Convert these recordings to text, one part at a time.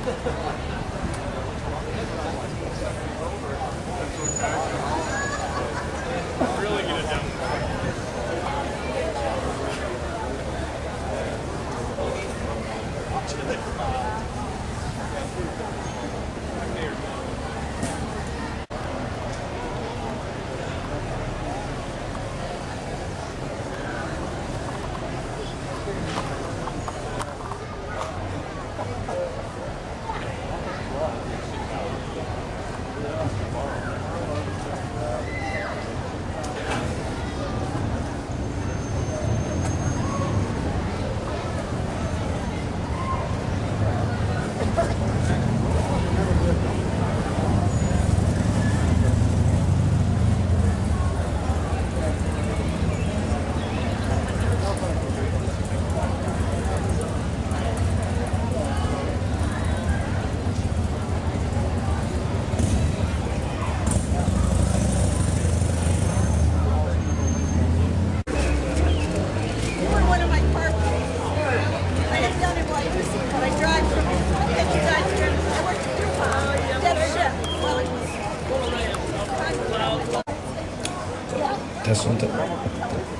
Really get it done.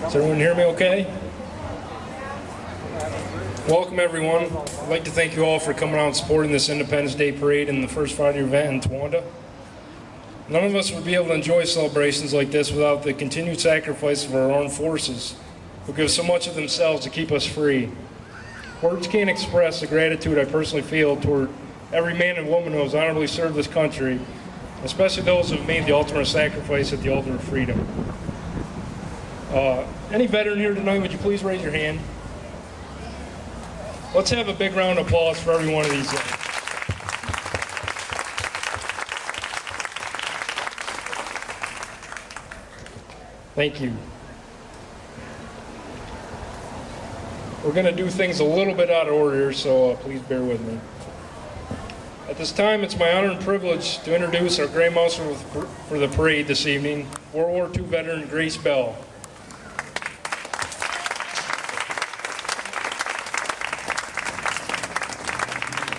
Does everyone hear me okay? Welcome everyone. I'd like to thank you all for coming out and supporting this Independence Day Parade and the first Friday event in Towanda. None of us would be able to enjoy celebrations like this without the continued sacrifice of our armed forces, who give so much of themselves to keep us free. Words can't express the gratitude I personally feel toward every man and woman who has honorably served this country, especially those who have made the ultimate sacrifice at the altar of freedom. Any veteran here tonight, would you please raise your hand? Let's have a big round of applause for every one of these. Thank you. We're going to do things a little bit out of order here, so please bear with me. At this time, it's my honor and privilege to introduce our Grand Marshal for the parade this evening, World War II veteran Grace Bell.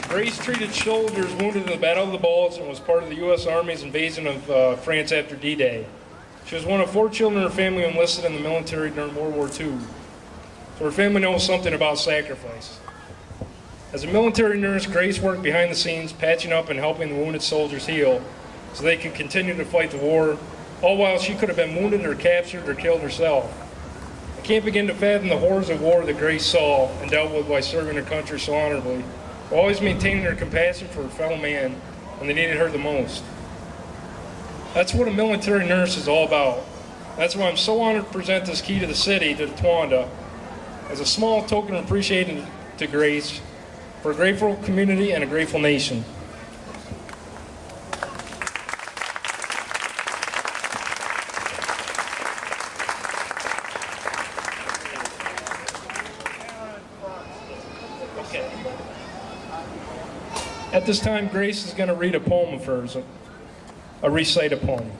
Grace treated soldiers wounded in the Battle of the Bulge and was part of the U.S. Army's invasion of France after D-Day. She was one of 4 children in her family who enlisted in the military during World War II. So her family knows something about sacrifice. As a military nurse, Grace worked behind the scenes, patching up and helping the wounded soldiers heal so they could continue to fight the war, all while she could have been wounded or captured or killed herself. I can't begin to fathom the horrors of war that Grace saw and dealt with while serving her country so honorably, while always maintaining her compassion for her fellow man when they needed her the most. That's what a military nurse is all about. That's why I'm so honored to present this key to the city, to Towanda, as a small token of appreciation to Grace for a grateful community and a grateful nation. Okay. At this time, Grace is going to read a poem of hers, recite a poem.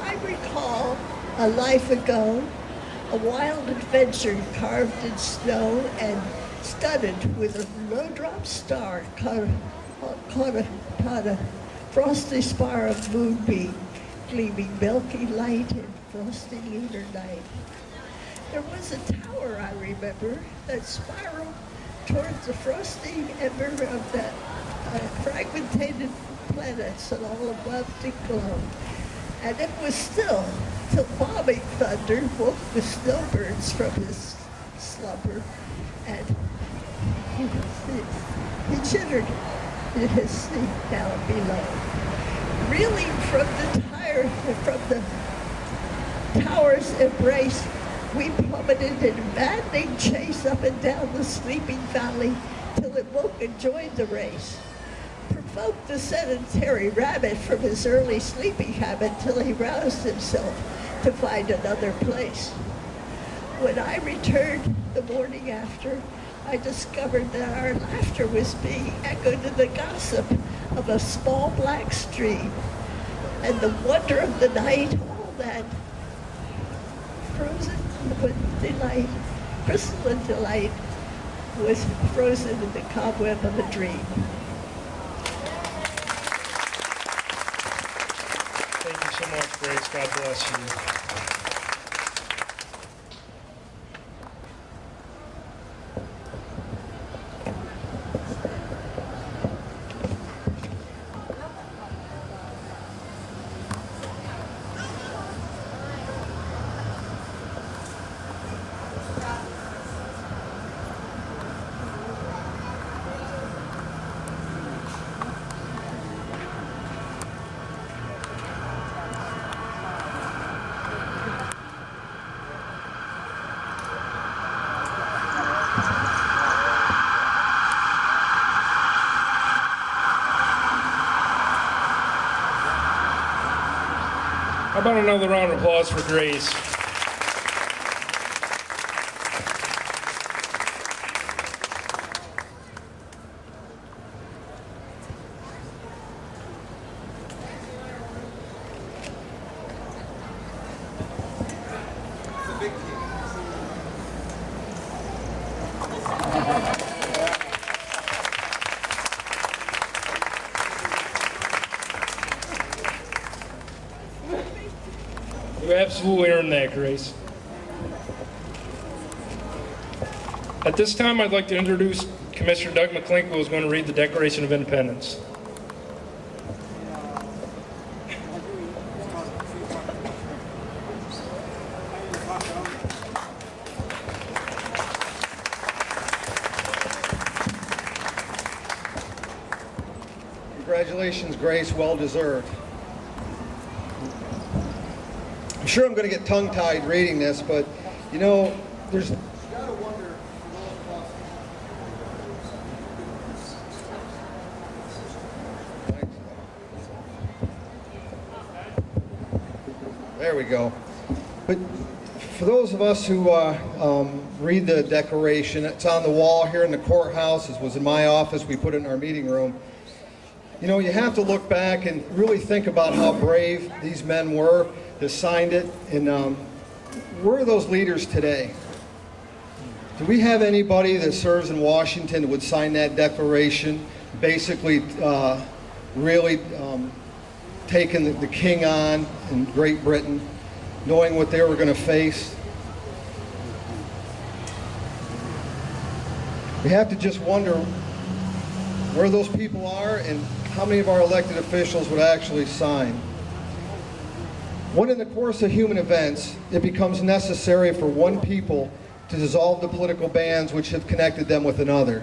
I recall a life ago, a wild adventure carved in stone and studded with a snowdrop star caught a frosty spar of moonbeam, gleaming milky light in frosty lunar night. There was a tower, I remember, that spiraled towards the frosty ember of that fragmented planets and all above the globe. And it was still till bombing thunder woke the snowbirds from his slumber, and he chittered in his sleep down below. Reeling from the tower's embrace, we plummeted in maddening chase up and down the sleeping valley till it woke and joined the race. Provoked the sedentary rabbit from his early sleeping habit till he roused himself to find another place. When I returned the morning after, I discovered that our laughter was being echoed in the gossip of a small black stream. And the wonder of the night, all that frozen with delight, crystalline delight, was frozen in the cobweb of a dream. Thank you so much, Grace. God bless you. How about another round of applause for Grace? You absolutely earned that, Grace. At this time, I'd like to introduce Commissioner Doug McClinkle, who is going to read the Declaration of Independence. Congratulations, Grace, well deserved. I'm sure I'm going to get tongue-tied reading this, but you know, there's gotta wonder There we go. But for those of us who read the Declaration, it's on the wall here in the courthouse. It was in my office. We put it in our meeting room. You know, you have to look back and really think about how brave these men were that signed it. And where are those leaders today? Do we have anybody that serves in Washington that would sign that declaration, basically really taking the king on in Great Britain, knowing what they were going to face? We have to just wonder where those people are and how many of our elected officials would actually sign. When in the course of human events, it becomes necessary for one people to dissolve the political bands which have connected them with another,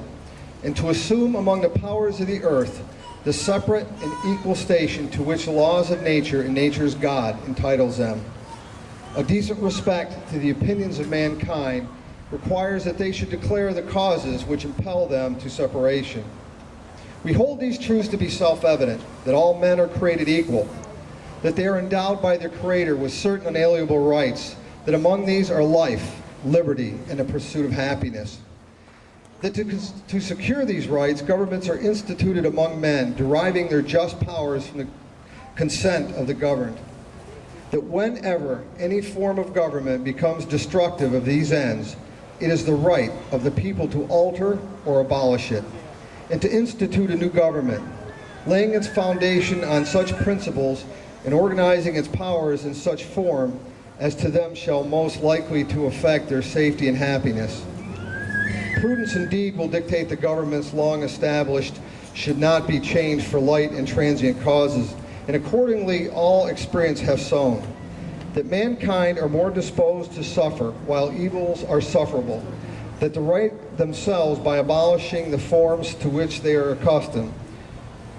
and to assume among the powers of the earth the separate and equal station to which the laws of nature and nature's God entitles them. A decent respect to the opinions of mankind requires that they should declare the causes which impel them to separation. We hold these truths to be self-evident, that all men are created equal, that they are endowed by their Creator with certain unalienable rights, that among these are life, liberty, and the pursuit of happiness. That to secure these rights, governments are instituted among men, deriving their just powers from the consent of the governed. That whenever any form of government becomes destructive of these ends, it is the right of the people to alter or abolish it, and to institute a new government, laying its foundation on such principles and organizing its powers in such form as to them shall most likely to affect their safety and happiness. Prudence indeed will dictate the governments long established should not be changed for light and transient causes, and accordingly all experience have shown that mankind are more disposed to suffer while evils are sufferable, that the right themselves by abolishing the forms to which they are accustomed.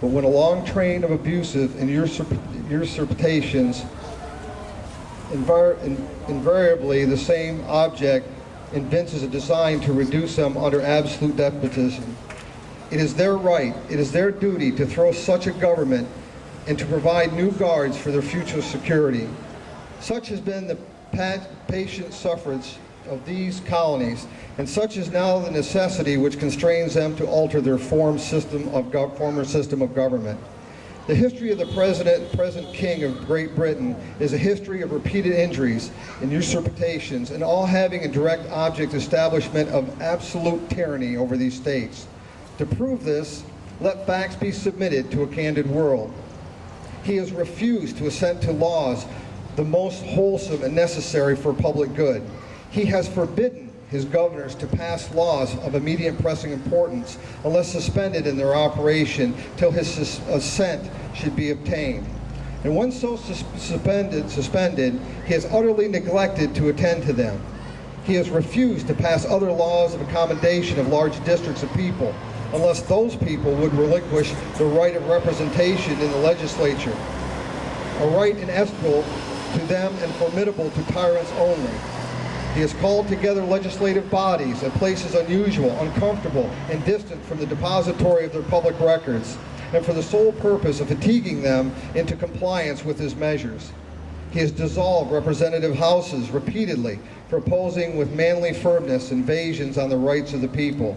But when a long train of abusive and usurpations, invariably the same object evinces a design to reduce them under absolute despotism, it is their right, it is their duty to throw such a government and to provide new guards for their future security. Such has been the patient sufferance of these colonies, and such is now the necessity which constrains them to alter their former system of government. The history of the present King of Great Britain is a history of repeated injuries and usurpations, and all having a direct object establishment of absolute tyranny over these states. To prove this, let facts be submitted to a candid world. He has refused to assent to laws the most wholesome and necessary for public good. He has forbidden his governors to pass laws of immediate pressing importance unless suspended in their operation till his assent should be obtained. And when so suspended, he has utterly neglected to attend to them. He has refused to pass other laws of accommodation of large districts of people unless those people would relinquish the right of representation in the legislature, a right inevitable to them and formidable to tyrants only. He has called together legislative bodies at places unusual, uncomfortable, and distant from the depository of their public records, and for the sole purpose of fatiguing them into compliance with his measures. He has dissolved representative houses repeatedly, proposing with manly firmness invasions on the rights of the people.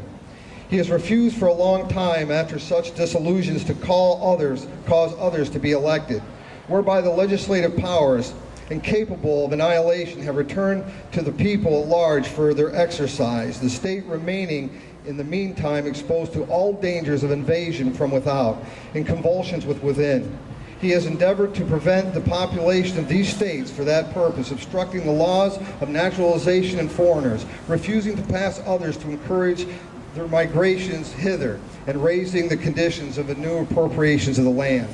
He has refused for a long time after such dissolutions to cause others to be elected, whereby the legislative powers, incapable of annihilation, have returned to the people at large for their exercise, the state remaining in the meantime exposed to all dangers of invasion from without and convulsions within. He has endeavored to prevent the population of these states for that purpose, obstructing the laws of naturalization in foreigners, refusing to pass others to encourage their migrations hither, and raising the conditions of the new appropriations of the land.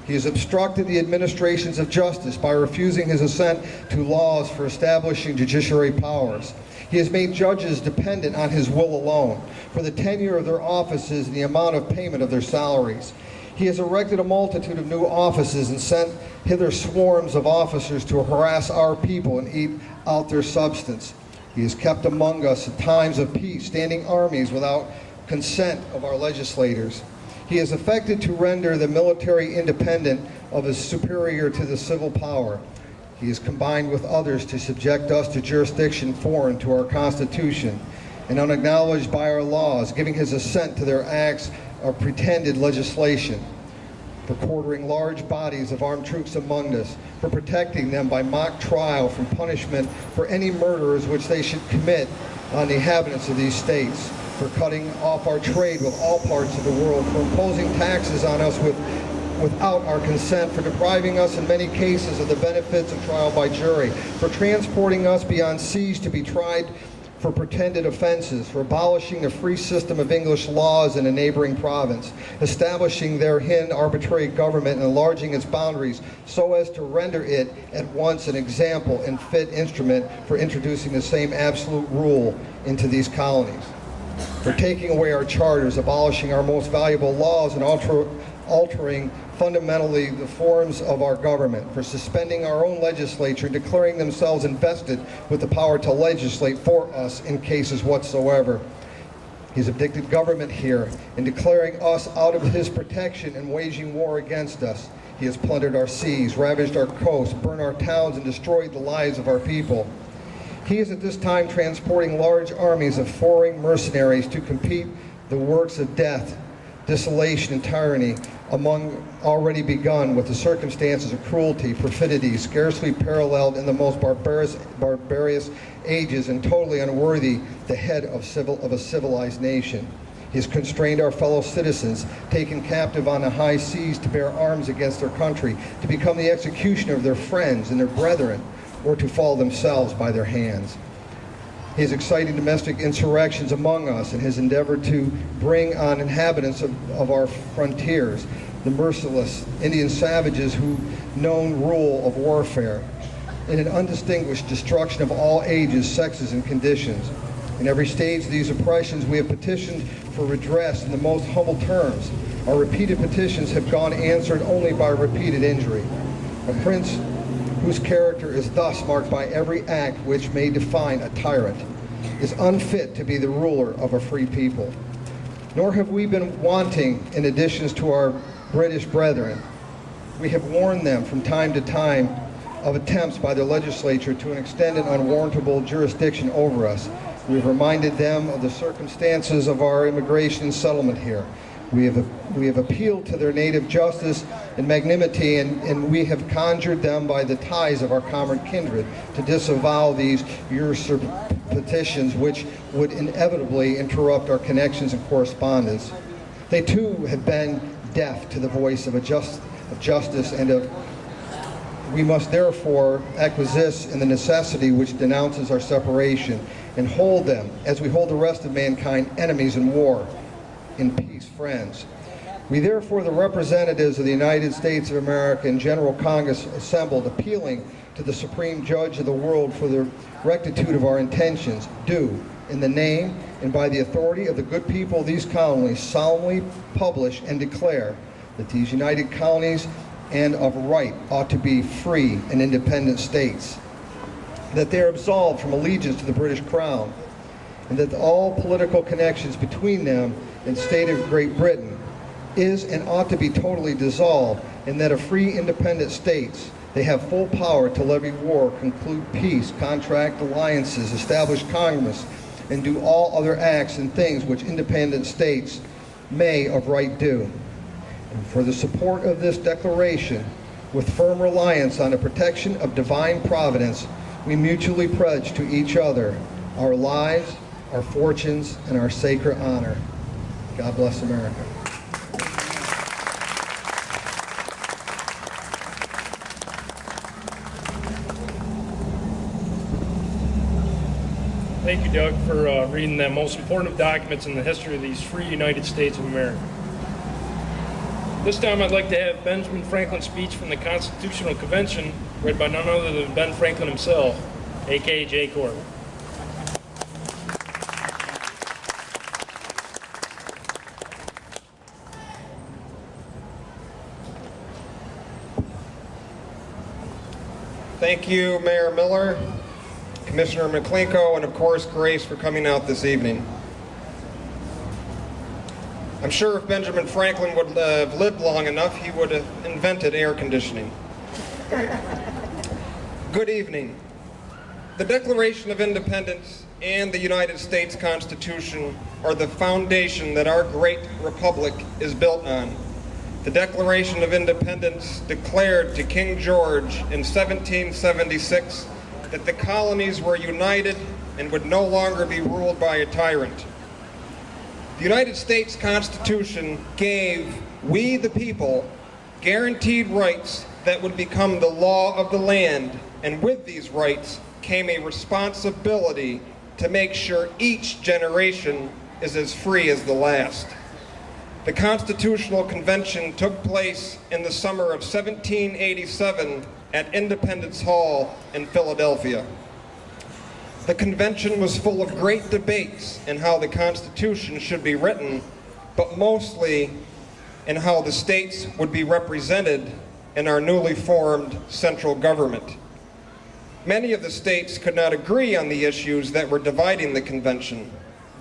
He has obstructed the administrations of justice by refusing his assent to laws for establishing judiciary powers. He has made judges dependent on his will alone for the tenure of their offices and the amount of payment of their salaries. He has erected a multitude of new offices and sent hither swarms of officers to harass our people and eat out their substance. He has kept among us at times of peace standing armies without consent of our legislators. He has affected to render the military independent of his superior to the civil power. He has combined with others to subject us to jurisdiction foreign to our Constitution and unacknowledged by our laws, giving his assent to their acts of pretended legislation, for quartering large bodies of armed troops among us, for protecting them by mock trial from punishment for any murders which they should commit on the inhabitants of these states, for cutting off our trade with all parts of the world, for imposing taxes on us without our consent, for depriving us in many cases of the benefits of trial by jury, for transporting us beyond seas to be tried for pretended offenses, for abolishing the free system of English laws in a neighboring province, establishing therein arbitrary government and enlarging its boundaries so as to render it at once an example and fit instrument for introducing the same absolute rule into these colonies, for taking away our charters, abolishing our most valuable laws, and altering fundamentally the forms of our government, for suspending our own legislature, declaring themselves invested with the power to legislate for us in cases whatsoever. He's abdicted government here in declaring us out of his protection and waging war against us. He has plundered our seas, ravaged our coasts, burned our towns, and destroyed the lives of our people. He is at this time transporting large armies of foreign mercenaries to complete the works of death, desolation, and tyranny among already begun with the circumstances of cruelty, perfidy, scarcely paralleled in the most barbarous ages and totally unworthy the head of a civilized nation. He has constrained our fellow citizens, taken captive on the high seas to bear arms against their country, to become the executioner of their friends and their brethren, or to fall themselves by their hands. He is exciting domestic insurrections among us and has endeavored to bring on inhabitants of our frontiers, the merciless Indian savages who known rule of warfare, in an undistinguished destruction of all ages, sexes, and conditions. In every stage of these oppressions, we have petitioned for redress in the most humble terms. Our repeated petitions have gone answered only by repeated injury. A prince whose character is thus marked by every act which may define a tyrant, is unfit to be the ruler of a free people. Nor have we been wanting in additions to our British brethren. We have warned them from time to time of attempts by their legislature to extend an unwarrantable jurisdiction over us. We've reminded them of the circumstances of our immigration settlement here. We have appealed to their native justice and magnanimity, and we have conjured them by the ties of our common kindred to disavow these usurpations which would inevitably interrupt our connections and correspondence. They too have been deaf to the voice of justice and of we must therefore acquiesce in the necessity which denounces our separation and hold them, as we hold the rest of mankind, enemies in war, in peace, friends. We therefore, the representatives of the United States of America and General Congress assembled, appealing to the Supreme Judge of the world for the rectitude of our intentions, do, in the name and by the authority of the good people of these colonies, solemnly publish and declare that these united colonies and of right ought to be free and independent states, that they are absolved from allegiance to the British Crown, and that all political connections between them and the state of Great Britain is and ought to be totally dissolved, and that of free independent states they have full power to levy war, conclude peace, contract alliances, establish Congress, and do all other acts and things which independent states may of right do. And for the support of this declaration, with firm reliance on the protection of divine providence, we mutually pledge to each other our lives, our fortunes, and our sacred honor. God bless America. Thank you, Doug, for reading the most important of documents in the history of these free United States of America. This time I'd like to have Benjamin Franklin's speech from the Constitutional Convention read by none other than Ben Franklin himself, a.k.a. J. Corbett. Thank you, Mayor Miller, Commissioner McClinko, and of course Grace for coming out this evening. I'm sure if Benjamin Franklin would have lived long enough, he would have invented air conditioning. Good evening. The Declaration of Independence and the United States Constitution are the foundation that our great republic is built on. The Declaration of Independence declared to King George in 1776 that the colonies were united and would no longer be ruled by a tyrant. The United States Constitution gave we the people guaranteed rights that would become the law of the land, and with these rights came a responsibility to make sure each generation is as free as the last. The Constitutional Convention took place in the summer of 1787 at Independence Hall in Philadelphia. The convention was full of great debates in how the Constitution should be written, but mostly in how the states would be represented in our newly formed central government. Many of the states could not agree on the issues that were dividing the convention.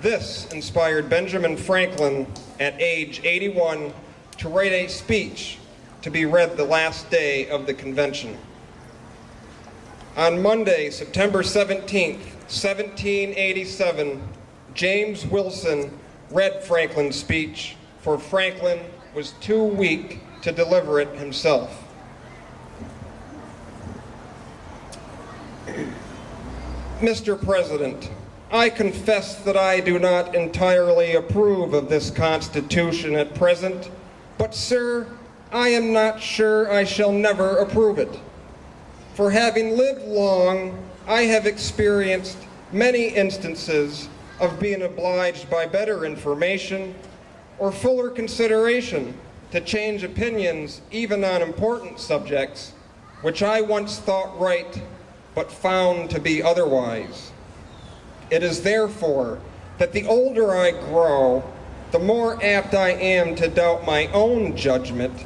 This inspired Benjamin Franklin at age 81 to write a speech to be read the last day of the convention. On Monday, September 17th, 1787, James Wilson read Franklin's speech, for Franklin was too weak to deliver it himself. Mr. President, I confess that I do not entirely approve of this Constitution at present, but, sir, I am not sure I shall never approve it. For having lived long, I have experienced many instances of being obliged by better information or fuller consideration to change opinions even on important subjects, which I once thought right but found to be otherwise. It is therefore that the older I grow, the more apt I am to doubt my own judgment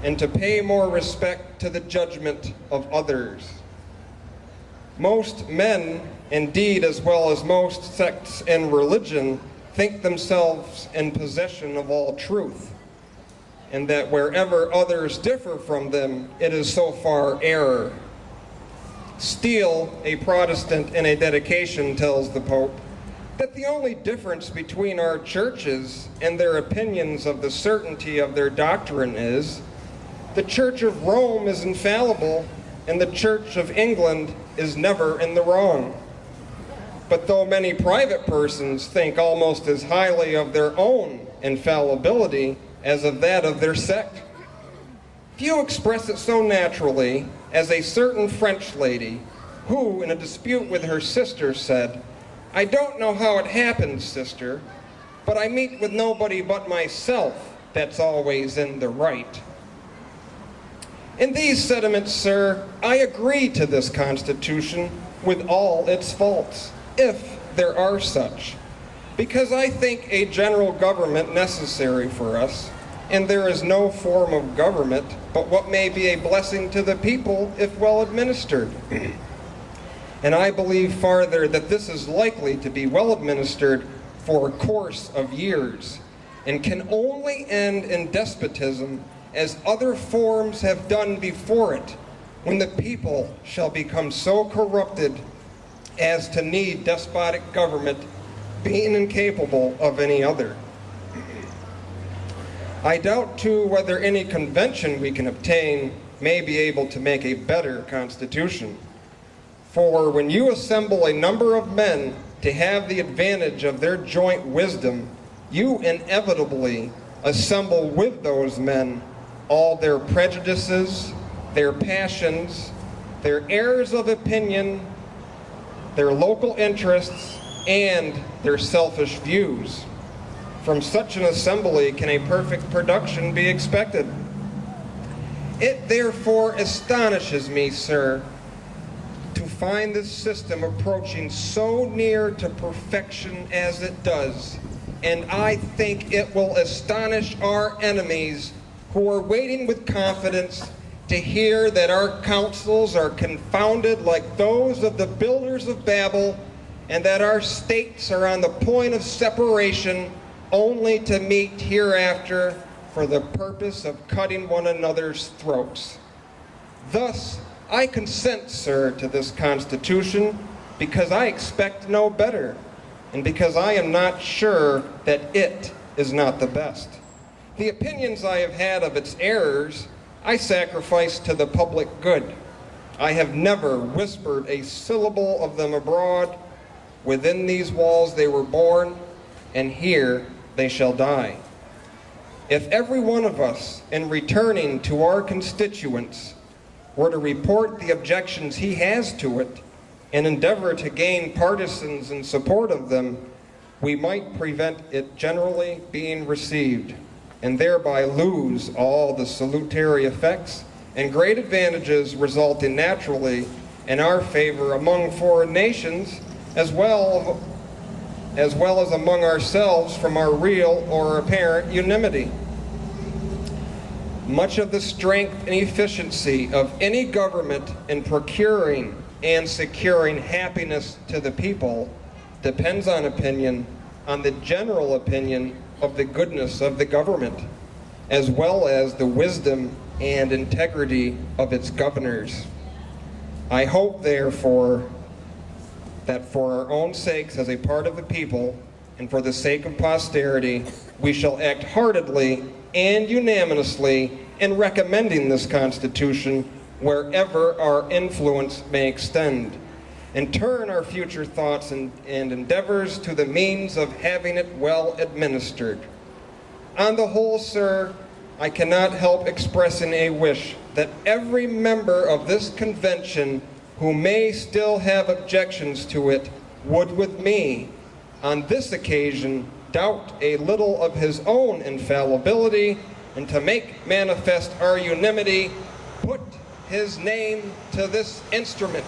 and to pay more respect to the judgment of others. Most men, indeed, as well as most sects and religion, think themselves in possession of all truth, and that wherever others differ from them, it is so far error. Steele, a Protestant in a dedication, tells the Pope that the only difference between our churches and their opinions of the certainty of their doctrine is the Church of Rome is infallible and the Church of England is never in the wrong. But though many private persons think almost as highly of their own infallibility as of that of their sect, few express it so naturally as a certain French lady who, in a dispute with her sister, said, "I don't know how it happens, sister, but I meet with nobody but myself that's always in the right." In these sentiments, sir, I agree to this Constitution with all its faults, if there are such, because I think a general government necessary for us, and there is no form of government but what may be a blessing to the people if well administered. And I believe farther that this is likely to be well administered for a course of years, and can only end in despotism as other forms have done before it, when the people shall become so corrupted as to need despotic government, being incapable of any other. I doubt, too, whether any convention we can obtain may be able to make a better constitution. For when you assemble a number of men to have the advantage of their joint wisdom, you inevitably assemble with those men all their prejudices, their passions, their errors of opinion, their local interests, and their selfish views. From such an assembly can a perfect production be expected. It therefore astonishes me, sir, to find this system approaching so near to perfection as it does, and I think it will astonish our enemies who are waiting with confidence to hear that our counsels are confounded like those of the builders of Babel, and that our states are on the point of separation, only to meet hereafter for the purpose of cutting one another's throats. Thus, I consent, sir, to this Constitution because I expect no better, and because I am not sure that it is not the best. The opinions I have had of its errors, I sacrifice to the public good. I have never whispered a syllable of them abroad. Within these walls they were born, and here they shall die. If every one of us, in returning to our constituents, were to report the objections he has to it and endeavor to gain partisans in support of them, we might prevent it generally being received, and thereby lose all the salutary effects and great advantages resulting naturally in our favor among foreign nations, as well as among ourselves from our real or apparent unanimity. Much of the strength and efficiency of any government in procuring and securing happiness to the people depends on the general opinion of the goodness of the government, as well as the wisdom and integrity of its governors. I hope, therefore, that for our own sakes as a part of the people, and for the sake of posterity, we shall act heartedly and unanimously in recommending this Constitution wherever our influence may extend, and turn our future thoughts and endeavors to the means of having it well administered. On the whole, sir, I cannot help expressing a wish that every member of this convention who may still have objections to it would with me, on this occasion, doubt a little of his own infallibility, and to make manifest our unanimity, put his name to this instrument.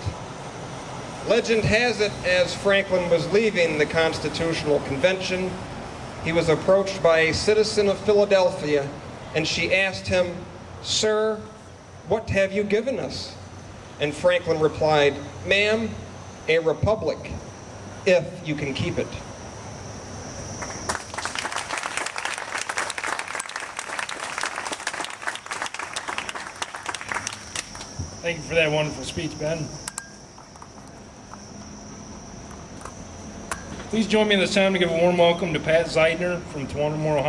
Legend has it, as Franklin was leaving the Constitutional Convention, he was approached by a citizen of Philadelphia, and she asked him, "Sir, what have you given us?" And Franklin replied, "Ma'am, a republic, if you can keep it." Thank you for that wonderful speech, Ben. Please join me in this time to give a warm welcome to Pat Zeidner from Towanda, Ohio.